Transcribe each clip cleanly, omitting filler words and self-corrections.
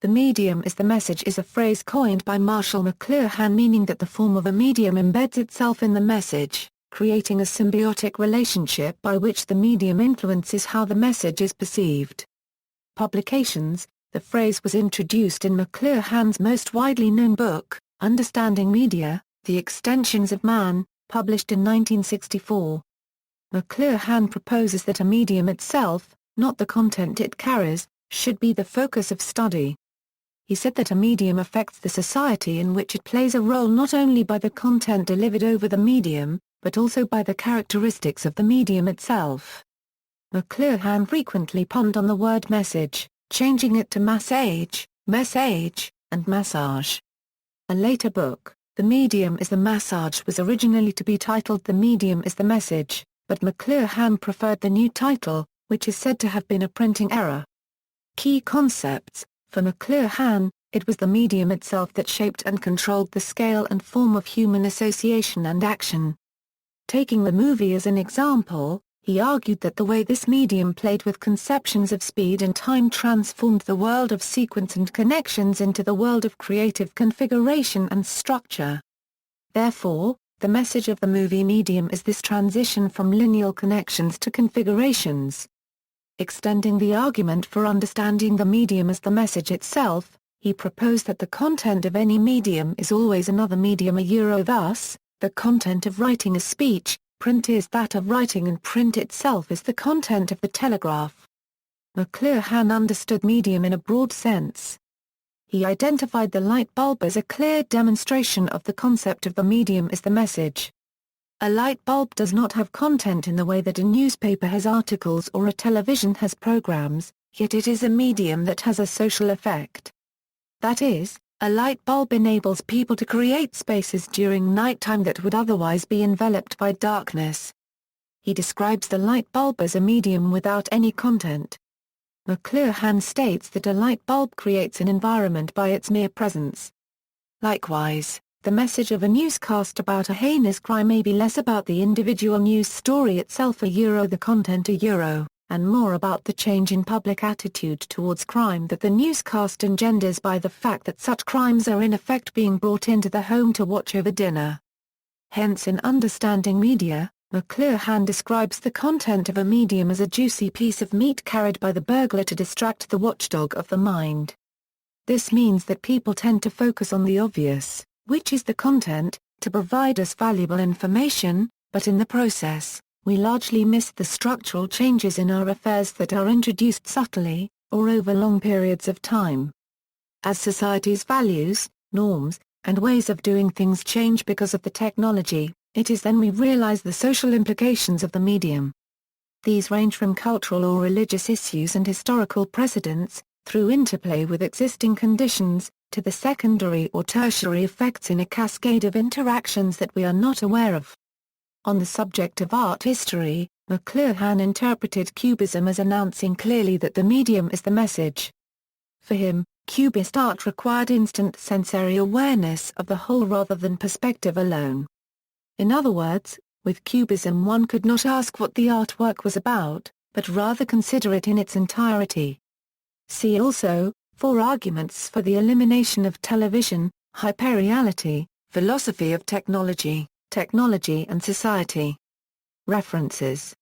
The medium is the message is a phrase coined by Marshall McLuhan meaning that the form of a medium embeds itself in the message, creating a symbiotic relationship by which the medium influences how the message is perceived. Publications. The phrase was introduced in McLuhan's most widely known book, Understanding Media, The Extensions of Man, published in 1964. McLuhan proposes that a medium itself, not the content it carries, should be the focus of study. He said that a medium affects the society in which it plays a role not only by the content delivered over the medium, but also by the characteristics of the medium itself. McLuhan frequently punned on the word message, changing it to massage, message, and massage. A later book, The Medium is the Massage, was originally to be titled The Medium is the Message, but McLuhan preferred the new title, which is said to have been a printing error. Key concepts. For McLuhan, it was the medium itself that shaped and controlled the scale and form of human association and action. Taking the movie as an example, he argued that the way this medium played with conceptions of speed and time transformed the world of sequence and connections into the world of creative configuration and structure. Therefore, the message of the movie medium is this transition from lineal connections to configurations. Extending the argument for understanding the medium as the message itself, he proposed that the content of any medium is always another medium thus, the content of writing is speech, print is that of writing and print itself is the content of the telegraph. McLuhan understood medium in a broad sense. He identified the light bulb as a clear demonstration of the concept of the medium as the message. A light bulb does not have content in the way that a newspaper has articles or a television has programs, yet it is a medium that has a social effect. That is, a light bulb enables people to create spaces during nighttime that would otherwise be enveloped by darkness. He describes the light bulb as a medium without any content. McLuhan states that a light bulb creates an environment by its mere presence. Likewise, the message of a newscast about a heinous crime may be less about the individual news story itself the content and more about the change in public attitude towards crime that the newscast engenders by the fact that such crimes are in effect being brought into the home to watch over dinner. Hence in Understanding Media, McLuhan describes the content of a medium as a juicy piece of meat carried by the burglar to distract the watchdog of the mind. This means that people tend to focus on the obvious, which is the content, to provide us valuable information, but in the process, we largely miss the structural changes in our affairs that are introduced subtly, or over long periods of time. As society's values, norms, and ways of doing things change because of the technology, it is then we realize the social implications of the medium. These range from cultural or religious issues and historical precedents, through interplay with existing conditions, to the secondary or tertiary effects in a cascade of interactions that we are not aware of. On the subject of art history, McLuhan interpreted Cubism as announcing clearly that the medium is the message. For him, Cubist art required instant sensory awareness of the whole rather than perspective alone. In other words, with Cubism one could not ask what the artwork was about, but rather consider it in its entirety. See also, 4 arguments for the elimination of television, hyperreality, philosophy of technology, technology and society. References.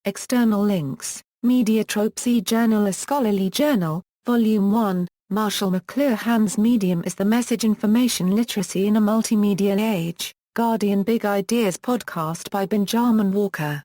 External links, Media Tropes e-Journal, a scholarly journal, Volume 1, Marshall McLuhan's Medium is the Message, Information Literacy in a Multimedia Age. Guardian Big Ideas podcast by Benjamin Walker.